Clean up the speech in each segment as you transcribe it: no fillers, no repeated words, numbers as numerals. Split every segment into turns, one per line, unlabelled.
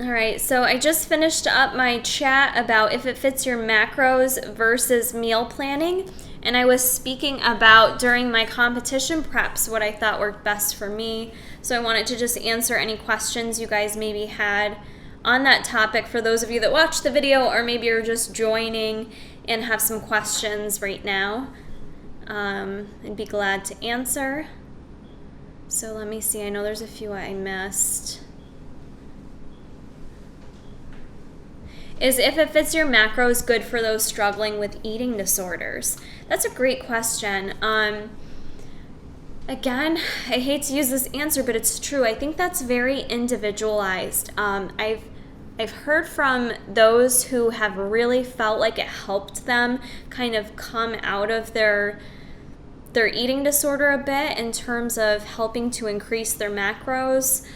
All right, so I just finished up my chat about if it fits your macros versus meal planning. And I was speaking about during my competition preps what I thought worked best for me. So I wanted to just answer any questions you guys maybe had on that topic for those of you that watched the video, or maybe you're just joining and have some questions right now. I'd be glad to answer. So let me see, I know there's a few I missed. Is if it fits your macros good for those struggling with eating disorders? That's a great question. Again, I hate to use this answer, but it's true. I think that's very individualized. I've heard from those who have really felt like it helped them kind of come out of their eating disorder a bit in terms of helping to increase their macros.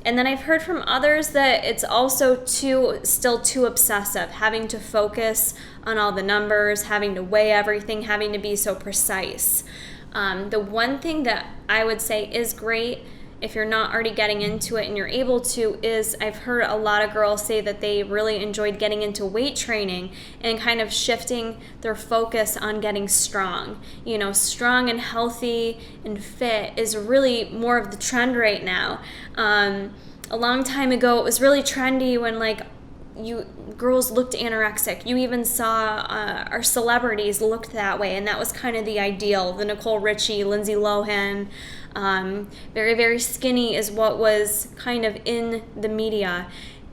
And then I've heard from others that it's also still too obsessive, having to focus on all the numbers, having to weigh everything, having to be so precise. The one thing that I would say is great, if you're not already getting into it and you're able to, is I've heard a lot of girls say that they really enjoyed getting into weight training and kind of shifting their focus on getting strong. You know, strong and healthy and fit is really more of the trend right now. A long time ago, it was really trendy when girls looked anorexic. You even saw our celebrities looked that way, and that was kind of the ideal. The Nicole Richie, Lindsay Lohan, very, very skinny is what was kind of in the media.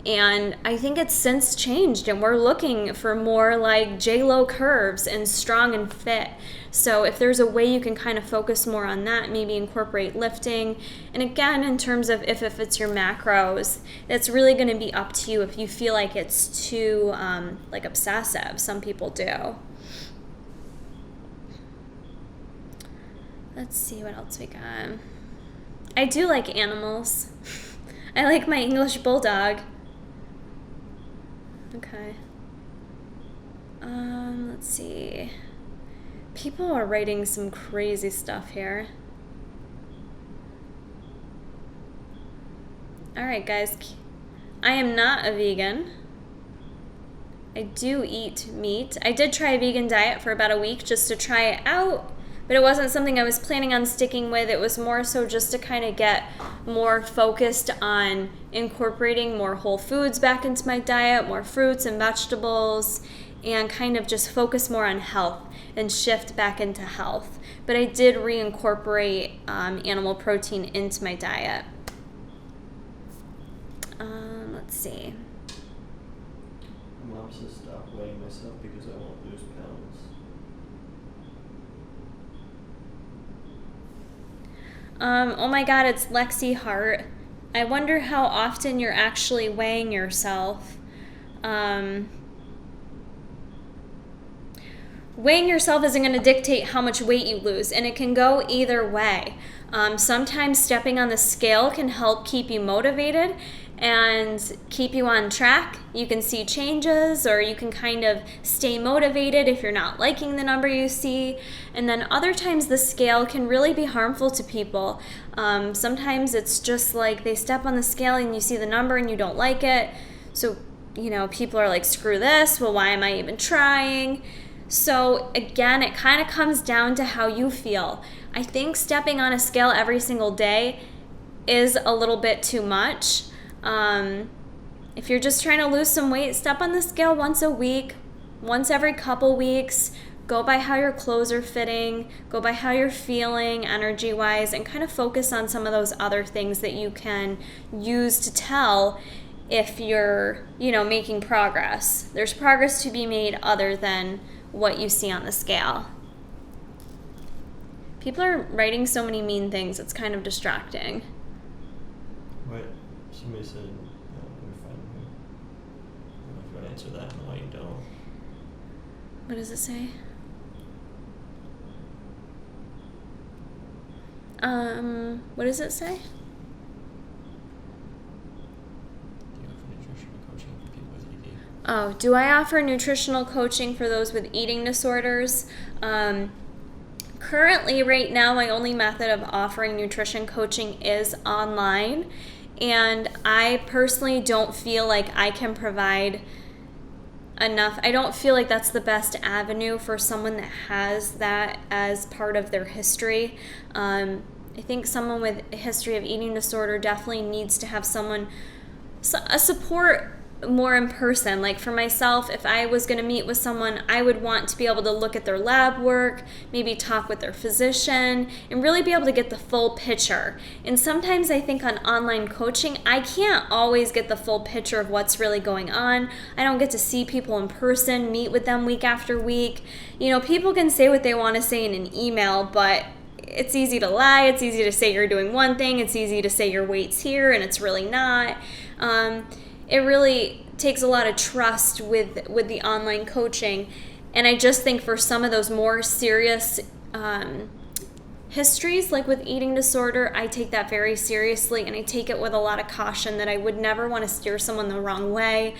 And I think it's since changed, and we're looking for more like J-Lo curves and strong and fit. So if there's a way you can kind of focus more on that, maybe incorporate lifting. And again, in terms of if it fits your macros, it's really going to be up to you if you feel like it's too obsessive. Some people do. Let's see what else we got. I do like animals. I like my English bulldog. Okay. Let's see. People are writing some crazy stuff here. All right, guys. I am not a vegan. I do eat meat. I did try a vegan diet for about a week just to try it out, but it wasn't something I was planning on sticking with. It was more so just to kind of get more focused on incorporating more whole foods back into my diet, more fruits and vegetables, and kind of just focus more on health and shift back into health. But I did reincorporate animal protein into my diet. Let's see.
I'm opposite stop weighing myself because I won't lose pounds.
Oh my God, it's Lexi Hart. I wonder how often you're actually weighing yourself. Weighing yourself isn't going to dictate how much weight you lose, and it can go either way. Sometimes stepping on the scale can help keep you motivated and keep you on track. You can see changes, or you can kind of stay motivated if you're not liking the number you see. And then other times the scale can really be harmful to people. Sometimes it's just like they step on the scale and you see the number and you don't like it. So, people are like, screw this. Well, why am I even trying? So again, it kind of comes down to how you feel. I think stepping on a scale every single day is a little bit too much. If you're just trying to lose some weight, step on the scale once a week, once every couple weeks. Go by how your clothes are fitting, go by how you're feeling energy-wise, and kind of focus on some of those other things that you can use to tell if you're, making progress. There's progress to be made other than what you see on the scale. People are writing so many mean things, it's kind of distracting.
What? Somebody said, let me find him. I don't know if you want to answer that and why you don't.
What does it say? What does it say? Oh, do I offer nutritional coaching for those with eating disorders? Currently, right now, my only method of offering nutrition coaching is online. And I personally don't feel like I can provide enough. I don't feel like that's the best avenue for someone that has that as part of their history. I think someone with a history of eating disorder definitely needs to have a support more in person. Like for myself, if I was going to meet with someone, I would want to be able to look at their lab work, maybe talk with their physician, and really be able to get the full picture. And sometimes I think on online coaching, I can't always get the full picture of what's really going on. I don't get to see people in person, meet with them week after week. You know, people can say what they want to say in an email, but it's easy to lie. It's easy to say you're doing one thing. It's easy to say your weight's here and it's really not. It really takes a lot of trust with the online coaching. And I just think for some of those more serious histories, like with eating disorder, I take that very seriously, and I take it with a lot of caution that I would never want to steer someone the wrong way.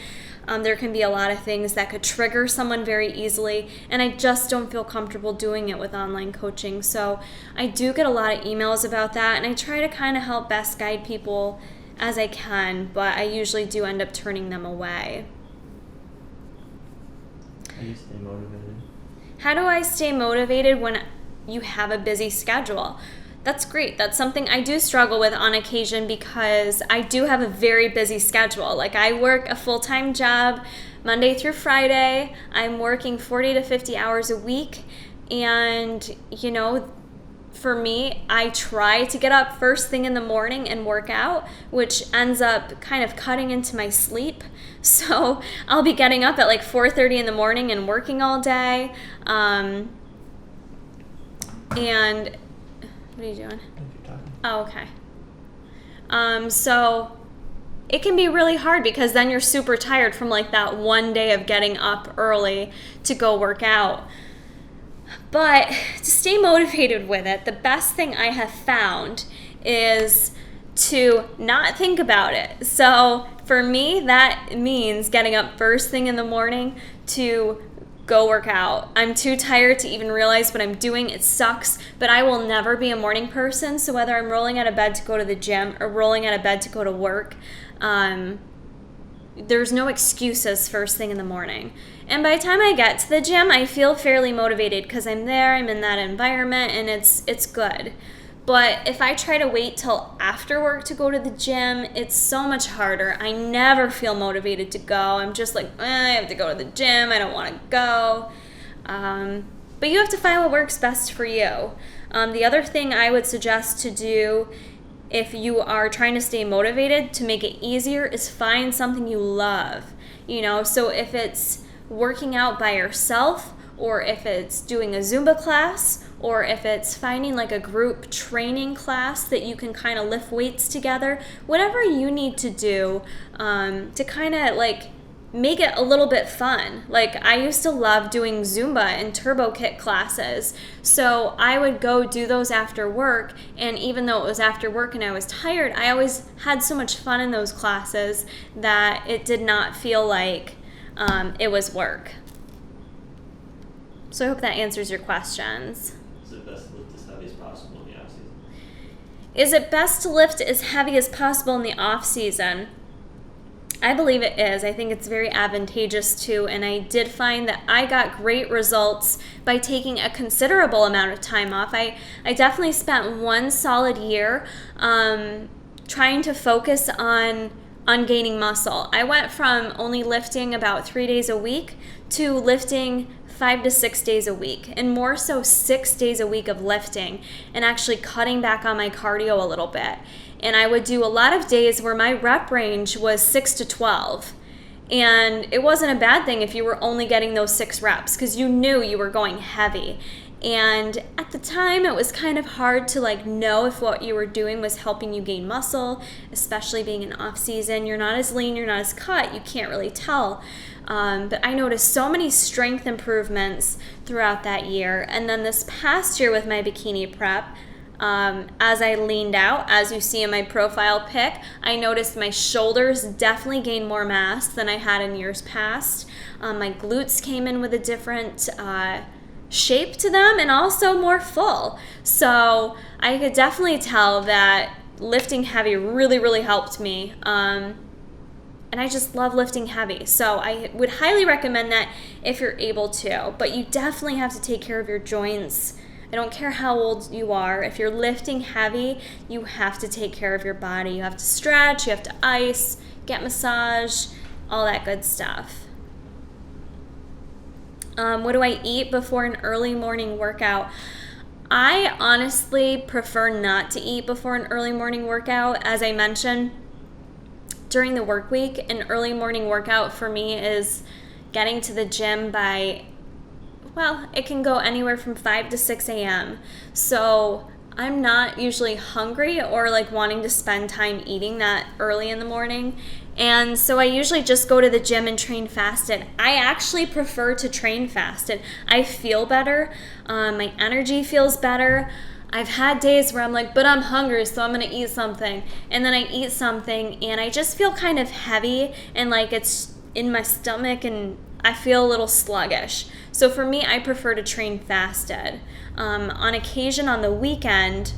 There can be a lot of things that could trigger someone very easily, and I just don't feel comfortable doing it with online coaching. So I do get a lot of emails about that, and I try to kind of help best guide people as I can, but I usually do end up turning them away.
How do you stay motivated?
How do I stay motivated when you have a busy schedule? That's great. That's something I do struggle with on occasion because I do have a very busy schedule. Like I work a full-time job Monday through Friday. I'm working 40 to 50 hours a week. And, you know, for me, I try to get up first thing in the morning and work out, which ends up kind of cutting into my sleep. So I'll be getting up at like 4:30 in the morning and working all day. And what are you doing? Oh, okay. So it can be really hard because then you're super tired from like that one day of getting up early to go work out. But to stay motivated with it, the best thing I have found is to not think about it. So for me, that means getting up first thing in the morning to go work out. I'm too tired to even realize what I'm doing. It sucks, but I will never be a morning person. So whether I'm rolling out of bed to go to the gym or rolling out of bed to go to work, there's no excuses first thing in the morning. And by the time I get to the gym, I feel fairly motivated because I'm there, I'm in that environment, and it's good. But if I try to wait till after work to go to the gym, it's so much harder. I never feel motivated to go. I'm just like, I have to go to the gym. I don't want to go. But you have to find what works best for you. The other thing I would suggest to do if you are trying to stay motivated to make it easier is find something you love. You know, so if it's working out by yourself, or if it's doing a Zumba class, or if it's finding like a group training class that you can kind of lift weights together, whatever you need to do to kind of like make it a little bit fun. Like I used to love doing Zumba and turbo kick classes. So I would go do those after work, and even though it was after work and I was tired, I always had so much fun in those classes that it did not feel like it was work. So I hope that answers your questions.
Is it best to lift as heavy as possible in the off season?
Is it best to lift as heavy as possible in the off season? I believe it is. I think it's very advantageous too, and I did find that I got great results by taking a considerable amount of time off. I definitely spent one solid year trying to focus on gaining muscle. I went from only lifting about 3 days a week to lifting 5 to 6 days a week, and more so 6 days a week of lifting, and actually cutting back on my cardio a little bit. And I would do a lot of days where my rep range was 6 to 12. And it wasn't a bad thing if you were only getting those 6 reps because you knew you were going heavy. And at the time, it was kind of hard to like know if what you were doing was helping you gain muscle, especially being in off season. You're not as lean, you're not as cut, you can't really tell. But I noticed so many strength improvements throughout that year. And then this past year with my bikini prep, as I leaned out, as you see in my profile pic, I noticed my shoulders definitely gained more mass than I had in years past. My glutes came in with a different shape to them and also more full. So I could definitely tell that lifting heavy really, really helped me. And I just love lifting heavy. So I would highly recommend that if you're able to. But you definitely have to take care of your joints. I don't care how old you are. If you're lifting heavy, you have to take care of your body. You have to stretch, you have to ice, get massage, all that good stuff. What do I eat before an early morning workout? I honestly prefer not to eat before an early morning workout. As I mentioned, during the work week, an early morning workout for me is getting to the gym by, well, it can go anywhere from 5 to 6 a.m. So I'm not usually hungry or like wanting to spend time eating that early in the morning. And so I usually just go to the gym and train fasted. I actually prefer to train fasted. I feel better. My energy feels better. I've had days where I'm like, but I'm hungry, so I'm going to eat something. And then I eat something and I just feel kind of heavy and like it's in my stomach and I feel a little sluggish. So for me, I prefer to train fasted. On occasion on the weekend,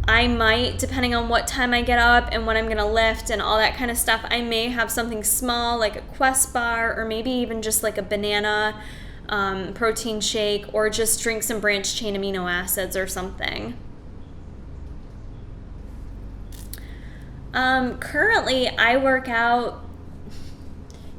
I might, depending on what time I get up and what I'm going to lift and all that kind of stuff, I may have something small like a Quest bar or maybe even just like a banana protein shake, or just drink some branched chain amino acids or something. Currently, I work out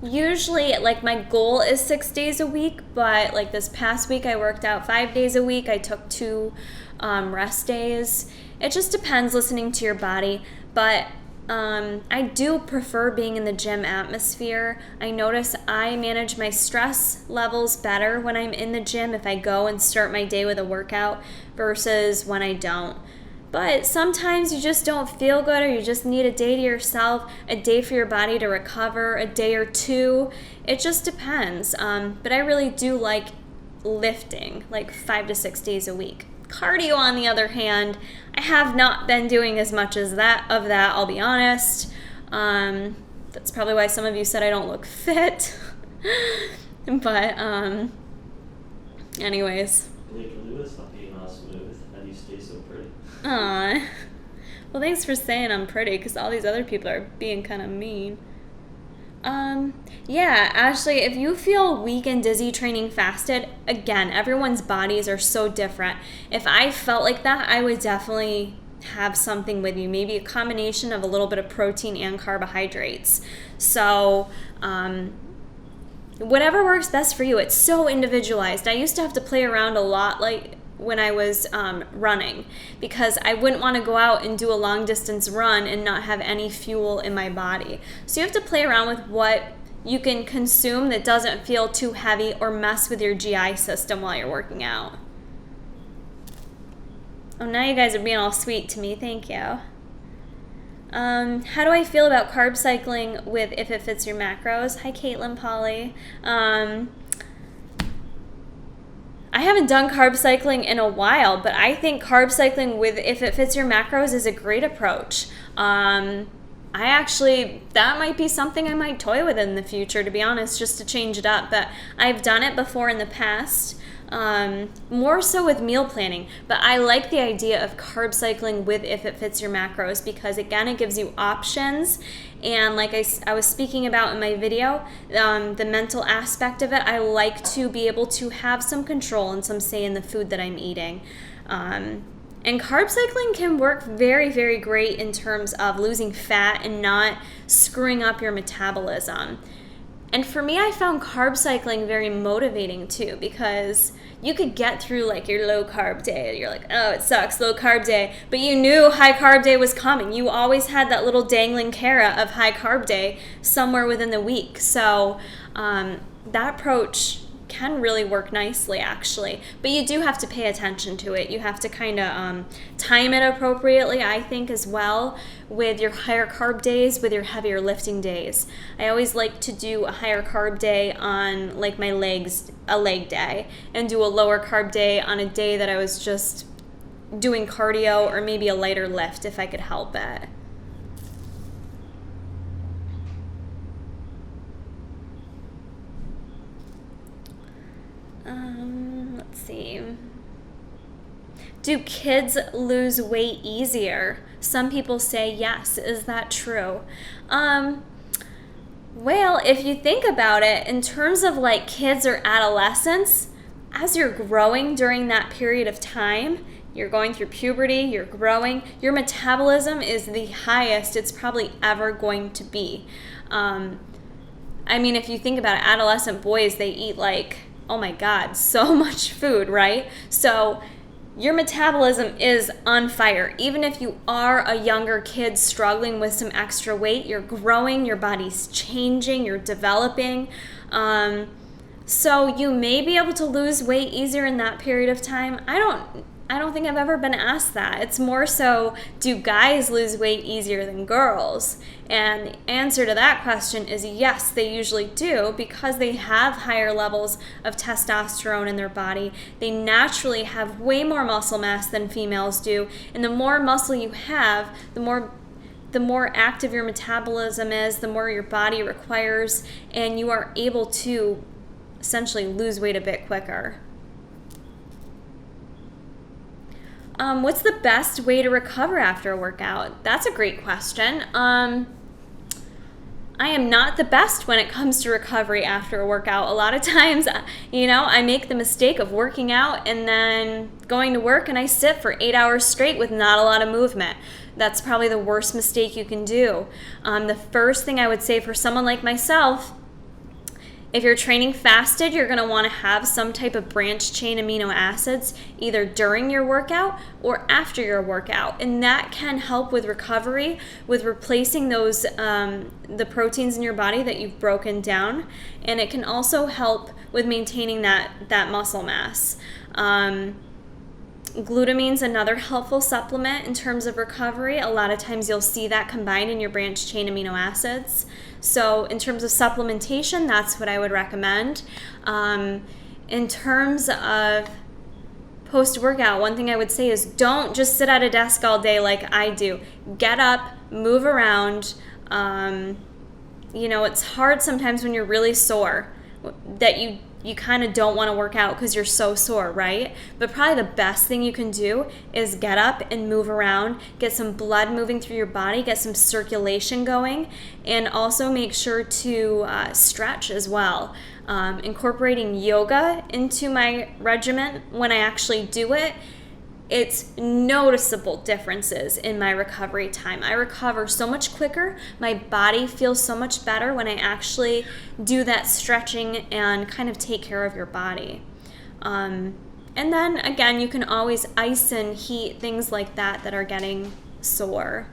usually, like my goal is 6 days a week, but like this past week I worked out 5 days a week. I took 2 rest days. It just depends, listening to your body, but I do prefer being in the gym atmosphere. I notice I manage my stress levels better when I'm in the gym if I go and start my day with a workout versus when I don't. But sometimes you just don't feel good, or you just need a day to yourself, a day for your body to recover, a day or two. It just depends. But I really do like lifting like 5 to 6 days a week. Cardio, on the other hand, I have not been doing as much as that, I'll be honest. That's probably why some of you said I don't look fit. But anyways.
Blake Lewis, not being all smooth. How do you stay so pretty?
Aw. Well, thanks for saying I'm pretty, because all these other people are being kind of mean. Yeah, Ashley, if you feel weak and dizzy training fasted, again, everyone's bodies are so different. If I felt like that, I would definitely have something with you, maybe a combination of a little bit of protein and carbohydrates. So, whatever works best for you. It's so individualized. I used to have to play around a lot, like when I was running, because I wouldn't want to go out and do a long distance run and not have any fuel in my body. So you have to play around with what you can consume that doesn't feel too heavy or mess with your GI system while you're working out. Oh, now you guys are being all sweet to me. Thank you. How do I feel about carb cycling with If It Fits Your Macros? Hi, Caitlin, Polly. I haven't done carb cycling in a while, but I think carb cycling with If It Fits Your Macros is a great approach. That might be something I might toy with in the future, to be honest, just to change it up. But I've done it before in the past, more so with meal planning. But I like the idea of carb cycling with If It Fits Your Macros because, again, it gives you options. And like I was speaking about in my video, the mental aspect of it, I like to be able to have some control and some say in the food that I'm eating. And carb cycling can work very, very great in terms of losing fat and not screwing up your metabolism. And for me, I found carb cycling very motivating too, because you could get through like your low carb day. You're like, oh, it sucks, low carb day. But you knew high carb day was coming. You always had that little dangling carrot of high carb day somewhere within the week. So that approach can really work nicely, actually. But you do have to pay attention to it. You have to kind of time it appropriately, I think, as well, with your higher carb days, with your heavier lifting days. I always like to do a higher carb day on like my legs, a leg day, and do a lower carb day on a day that I was just doing cardio or maybe a lighter lift if I could help it. Let's see. Do kids lose weight easier? Some people say yes. Is that true? Well, if you think about it, in terms of like kids or adolescents, as you're growing during that period of time, you're going through puberty, you're growing, your metabolism is the highest it's probably ever going to be. I mean, if you think about it, adolescent boys, they eat like, oh my God, so much food, right? So your metabolism is on fire. Even if you are a younger kid struggling with some extra weight, you're growing, your body's changing, you're developing. So you may be able to lose weight easier in that period of time. I don't think I've ever been asked that. It's more so, do guys lose weight easier than girls? And the answer to that question is yes, they usually do, because they have higher levels of testosterone in their body. They naturally have way more muscle mass than females do. And the more muscle you have, the more active your metabolism is, the more your body requires, and you are able to essentially lose weight a bit quicker. What's the best way to recover after a workout? That's a great question. I am not the best when it comes to recovery after a workout. A lot of times, I make the mistake of working out and then going to work and I sit for 8 hours straight with not a lot of movement. That's probably the worst mistake you can do. The first thing I would say for someone like myself, if you're training fasted, you're going to want to have some type of branched chain amino acids either during your workout or after your workout. And that can help with recovery, with replacing those the proteins in your body that you've broken down. And it can also help with maintaining that muscle mass. Glutamine's another helpful supplement in terms of recovery. A lot of times you'll see that combined in your branched chain amino acids. So in terms of supplementation, that's what I would recommend. In terms of post-workout, one thing I would say is don't just sit at a desk all day like I do. Get up, move around. It's hard sometimes when you're really sore that you kind of don't want to work out because you're so sore, right? But probably the best thing you can do is get up and move around, get some blood moving through your body, get some circulation going, and also make sure to stretch as well. Incorporating yoga into my regimen when I actually do it, it's noticeable differences in my recovery time. I recover so much quicker. My body feels so much better when I actually do that stretching and kind of take care of your body. And then again, you can always ice and heat, things like that are getting sore.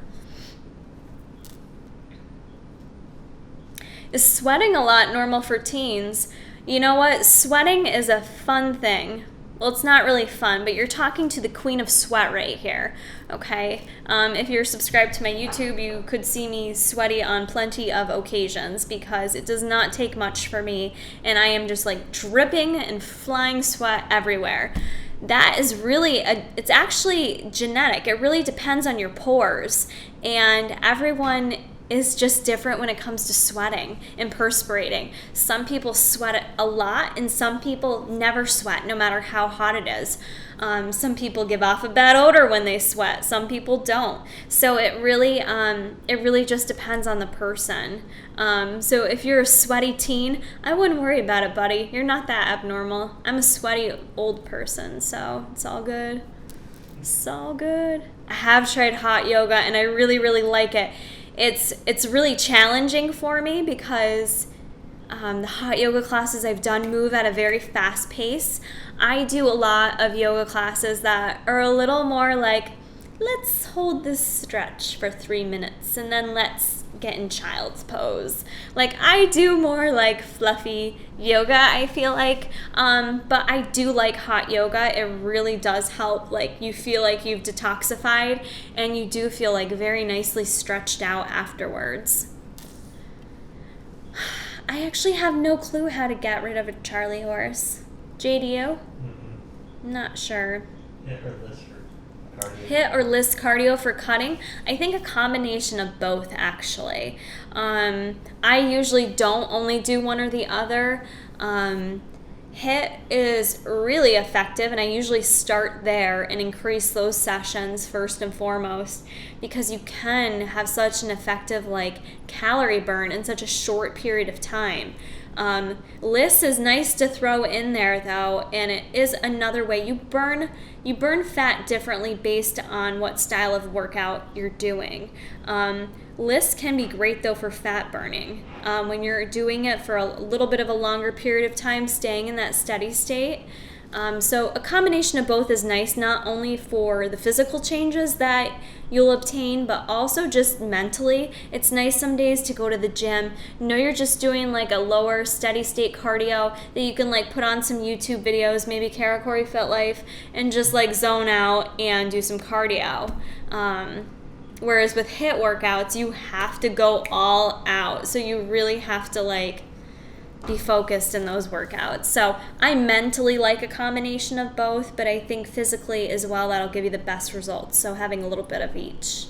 Is sweating a lot normal for teens? You know what? Sweating is a fun thing. Well, it's not really fun, but you're talking to the queen of sweat right here, okay? If you're subscribed to my YouTube, you could see me sweaty on plenty of occasions because it does not take much for me, and I am just like dripping and flying sweat everywhere. That is really, it's actually genetic. It really depends on your pores, and everyone is just different when it comes to sweating and perspirating. Some people sweat a lot and some people never sweat no matter how hot it is. Some people give off a bad odor when they sweat. Some people don't. So it really just depends on the person. So if you're a sweaty teen, I wouldn't worry about it, buddy. You're not that abnormal. I'm a sweaty old person, so it's all good. It's all good. I have tried hot yoga and I really, really like it. It's really challenging for me because the hot yoga classes I've done move at a very fast pace. I do a lot of yoga classes that are a little more like, let's hold this stretch for 3 minutes and then let's get in child's pose. Like I do more like fluffy yoga, I feel like, but I do like hot yoga. It really does help. Like you feel like you've detoxified and you do feel like very nicely stretched out afterwards. I actually have no clue how to get rid of a Charlie horse. Jay, do you? Not sure. HIIT or LISS cardio for cutting? I think a combination of both, actually. I usually don't only do one or the other. HIIT is really effective, and I usually start there and increase those sessions first and foremost, because you can have such an effective like calorie burn in such a short period of time. LISS is nice to throw in there though, and it is another way you burn fat differently based on what style of workout you're doing. LISS can be great though for fat burning. When you're doing it for a little bit of a longer period of time, staying in that steady state. So a combination of both is nice, not only for the physical changes that you'll obtain, but also just mentally. It's nice some days to go to the gym. You're just doing like a lower steady state cardio that you can like put on some YouTube videos, maybe Kara Corey Fit Life, and just like zone out and do some cardio. Whereas with HIIT workouts, you have to go all out. So you really have to like be focused in those workouts. So I mentally like a combination of both, but I think physically as well, that'll give you the best results. So having a little bit of each.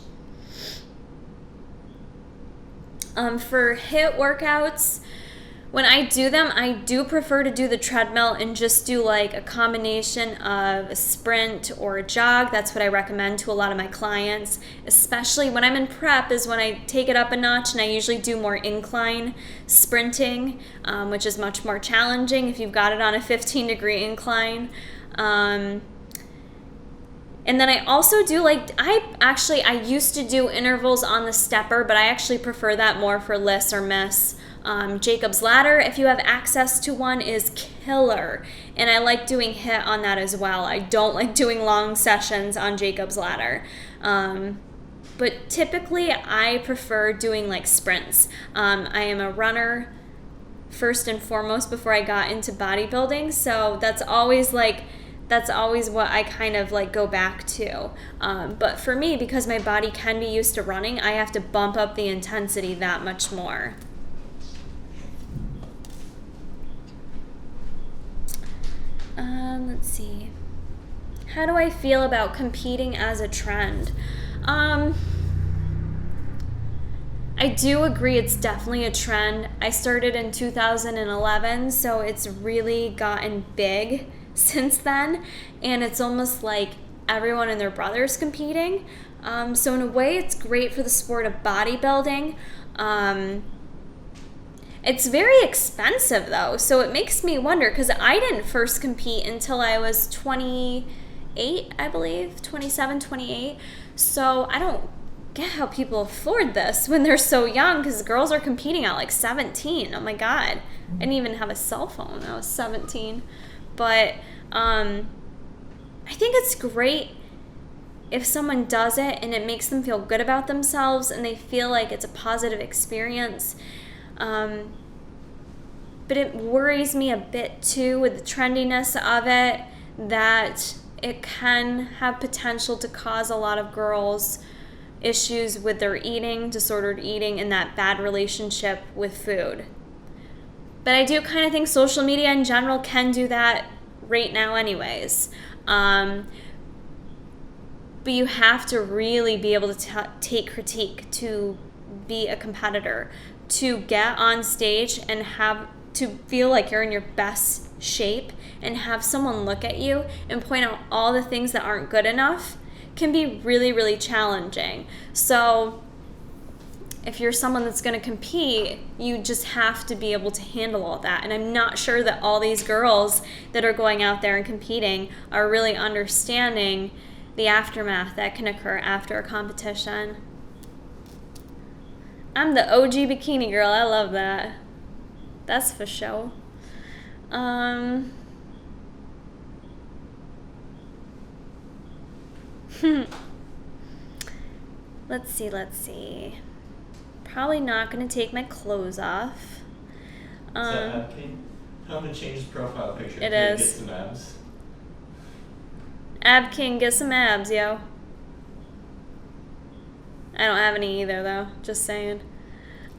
For HIIT workouts, when I do them, I do prefer to do the treadmill and just do like a combination of a sprint or a jog. That's what I recommend to a lot of my clients, especially when I'm in prep is when I take it up a notch, and I usually do more incline sprinting, which is much more challenging if you've got it on a 15-degree incline. And then I also do I used to do intervals on the stepper, but I actually prefer that more for LISS or miss. Jacob's ladder, if you have access to one, is killer, and I like doing HIIT on that as well. I don't like doing long sessions on Jacob's ladder, but typically I prefer doing like sprints. I am a runner first and foremost before I got into bodybuilding, so that's always what I kind of like go back to. But for me, because my body can be used to running, I have to bump up the intensity that much more. Let's see. How do I feel about competing as a trend? I do agree it's definitely a trend. I started in 2011, so it's really gotten big since then, and it's almost like everyone and their brother's competing. So in a way, it's great for the sport of bodybuilding. It's very expensive though, so it makes me wonder, because I didn't first compete until I was 28, I believe, 27, 28. So I don't get how people afford this when they're so young, because girls are competing at like 17. Oh my God. I didn't even have a cell phone. I was 17. But I think it's great if someone does it and it makes them feel good about themselves and they feel like it's a positive experience. But it worries me a bit too with the trendiness of it, that it can have potential to cause a lot of girls issues with their eating, disordered eating, and that bad relationship with food. But I do kind of think social media in general can do that right now anyways. But you have to really be able to take critique to be a competitor, to get on stage and to feel like you're in your best shape and have someone look at you and point out all the things that aren't good enough can be really, really challenging. So if you're someone that's going to compete, you just have to be able to handle all that. And I'm not sure that all these girls that are going out there and competing are really understanding the aftermath that can occur after a competition. I'm the OG bikini girl. I love that. That's for sure. Let's see. Probably not going to take my clothes off.
Is that Ab King? I'm going to change his profile picture.
It is.
Get some abs.
Ab King, get some abs, yo. I don't have any either, though. Just saying.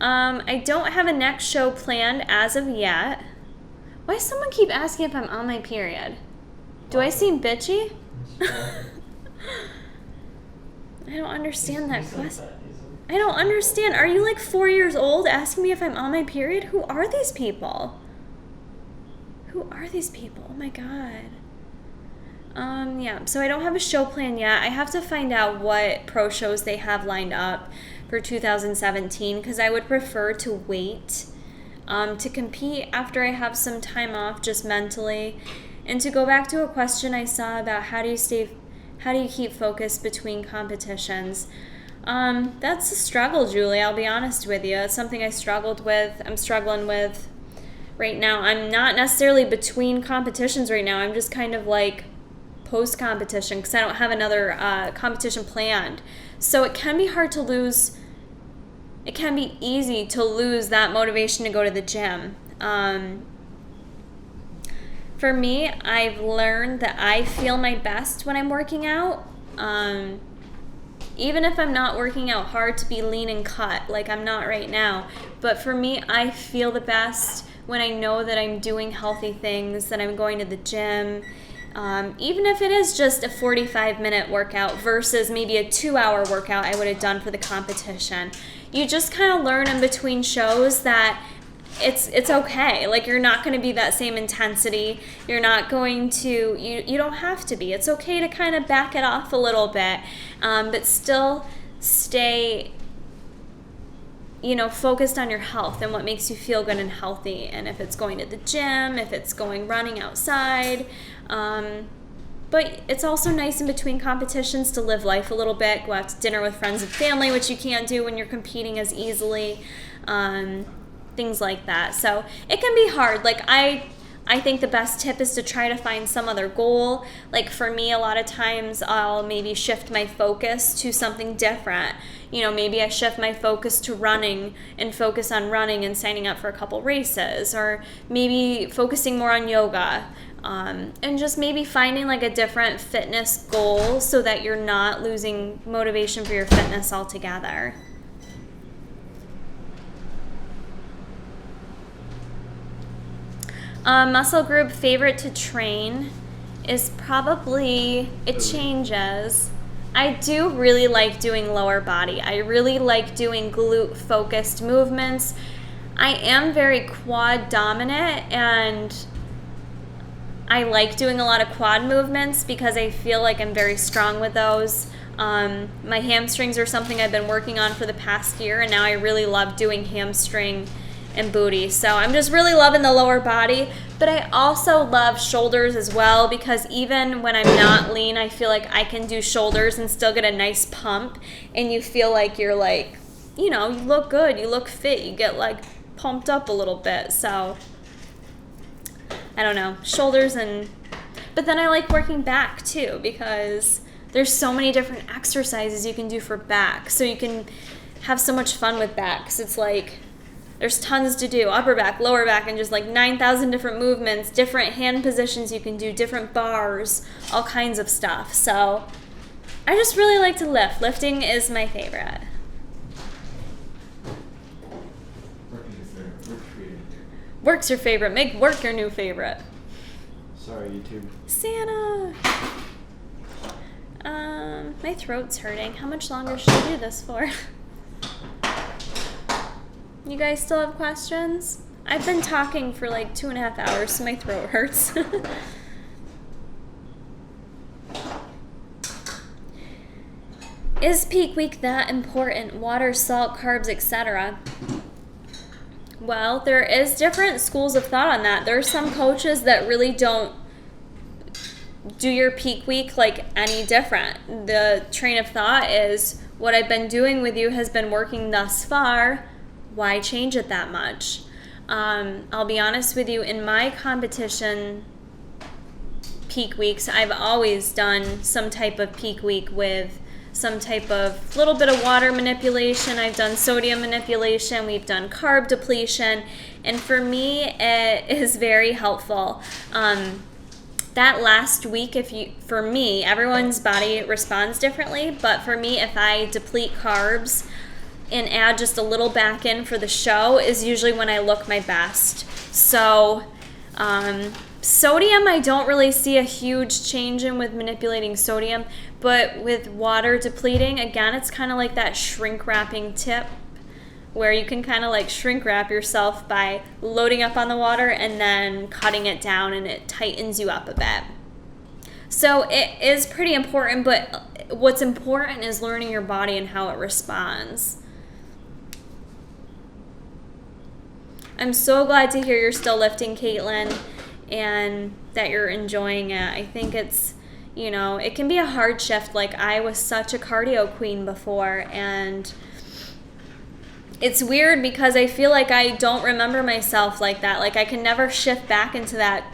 I don't have a next show planned as of yet. Why does someone keep asking if I'm on my period? Do I seem bitchy? I don't understand that question. I don't understand. Are you like 4 years old asking me if I'm on my period? Who are these people? Who are these people? Oh my God. Yeah, so I don't have a show plan yet. I have to find out what pro shows they have lined up for 2017 because I would prefer to wait to compete after I have some time off just mentally. And to go back to a question I saw about how do you keep focused between competitions? That's a struggle, Julie, I'll be honest with you. It's something I'm struggling with right now. I'm not necessarily between competitions right now. I'm just kind of like post-competition because I don't have another competition planned. So it can be hard to lose. It can be easy to lose that motivation to go to the gym. For me, I've learned that I feel my best when I'm working out. Even if I'm not working out hard to be lean and cut like I'm not right now. But for me, I feel the best when I know that I'm doing healthy things, that I'm going to the gym. Even if it is just a 45-minute workout versus maybe a 2-hour workout I would have done for the competition. You just kind of learn in between shows that it's okay. Like, you're not going to be that same intensity. You're not going to, you don't have to be. It's okay to kind of back it off a little bit, but still stay, focused on your health and what makes you feel good and healthy. And if it's going to the gym, if it's going running outside, but it's also nice in between competitions to live life a little bit, go out to dinner with friends and family, which you can't do when you're competing as easily, things like that. So it can be hard. Like, I think the best tip is to try to find some other goal. Like, for me, a lot of times I'll maybe shift my focus to something different. Maybe I shift my focus to running and focus on running and signing up for a couple races, or maybe focusing more on yoga. And just maybe finding like a different fitness goal so that you're not losing motivation for your fitness altogether. Muscle group favorite to train is probably, it changes. I do really like doing lower body. I really like doing glute focused movements. I am very quad dominant, and I like doing a lot of quad movements because I feel like I'm very strong with those. My hamstrings are something I've been working on for the past year, and now I really love doing hamstring and booty. So I'm just really loving the lower body, but I also love shoulders as well, because even when I'm not lean, I feel like I can do shoulders and still get a nice pump, and you feel like you're like, you look good, you look fit, you get like pumped up a little bit. So I don't know, shoulders. But then I like working back too, because there's so many different exercises you can do for back, so you can have so much fun with back, because it's like there's tons to do, upper back, lower back, and just like 9,000 different movements, different hand positions you can do, different bars, all kinds of stuff. So I just really like to lift. Lifting is my favorite. Work's your favorite. Make work your new favorite.
Sorry, YouTube.
Santa! My throat's hurting. How much longer should I do this for? You guys still have questions? I've been talking for like 2.5 hours, so my throat hurts. Is peak week that important? Water, salt, carbs, etc. Well, there is different schools of thought on that. There are some coaches that really don't do your peak week like any different. The train of thought is, what I've been doing with you has been working thus far. Why change it that much? I'll be honest with you, in my competition peak weeks, I've always done some type of peak week with some type of little bit of water manipulation. I've done sodium manipulation. We've done carb depletion. And for me, it is very helpful. That last week, for me, everyone's body responds differently. But for me, if I deplete carbs and add just a little back in for the show, is usually when I look my best. So sodium, I don't really see a huge change in with manipulating sodium, but with water depleting, again, it's kind of like that shrink wrapping tip. where you can kind of like shrink wrap yourself by loading up on the water and then cutting it down, and it tightens you up a bit. So it is pretty important, but what's important is learning your body and how it responds. I'm so glad to hear you're still lifting, Caitlin, and that you're enjoying it. I think it's, you know, it can be a hard shift. Like, I was such a cardio queen before, and it's weird because I feel like I don't remember myself like that. Like, I can never shift back into that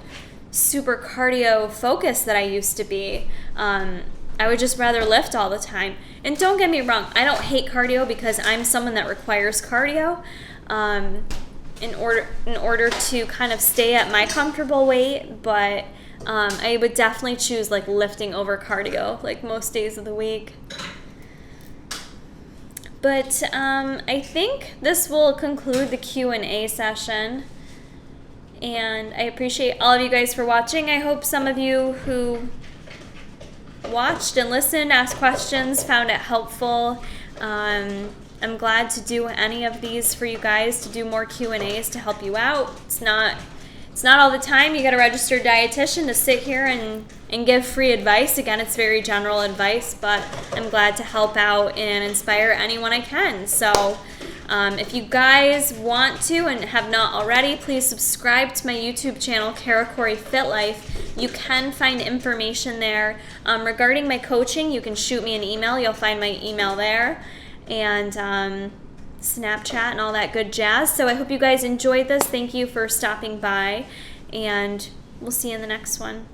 super cardio focus that I used to be. I would just rather lift all the time. And don't get me wrong, I don't hate cardio because I'm someone that requires cardio in order to kind of stay at my comfortable weight, but I would definitely choose like lifting over cardio like most days of the week. But I think this will conclude the Q&A session. And I appreciate all of you guys for watching. I hope some of you who watched and listened, asked questions, found it helpful. I'm glad to do any of these for you guys, to do more Q&As to help you out. It's not all the time you got a registered dietitian to sit here and give free advice. Again, it's very general advice, but I'm glad to help out and inspire anyone I can. So if you guys want to and have not already, please subscribe to my YouTube channel, Kara Corey Fit Life. You can find information there. Regarding my coaching, you can shoot me an email. You'll find my email there. And Snapchat and all that good jazz. So I hope you guys enjoyed this. Thank you for stopping by, and we'll see you in the next one.